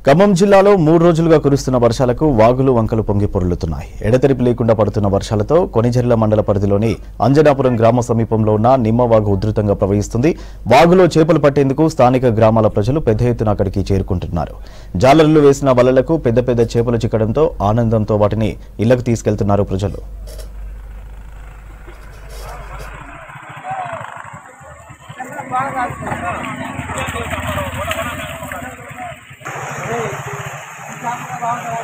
ఖమ్మం జిల్లాలో 3 రోజులుగా కురుస్తున్న వర్షాలకు వాగులు వంకలు పొంగి పొర్లుతున్నాయి. ఎడతెరిపి లేకుండా పడుతున్న వర్షాలతో కొనిజర్ల మండల పరిధిలోని అంజనాపురం గ్రామ సమీపంలో ఉన్న నిమ్మవాగు ఉధృతంగా ప్రవహిస్తుంది. వాగులో చేపలు పట్టేందుకు స్థానిక గ్రామాల ప్రజలు పెద్ద ఎత్తున అక్కడికి చేరుకుంటున్నారు. జాలర్లు వేసిన వలలకు పెద్ద పెద్ద చేపలు చిక్కడంతో ఆనందంతో వాటిని ఇళ్లకు తీసుకెళ్తున్నారు ప్రజలు. Hey,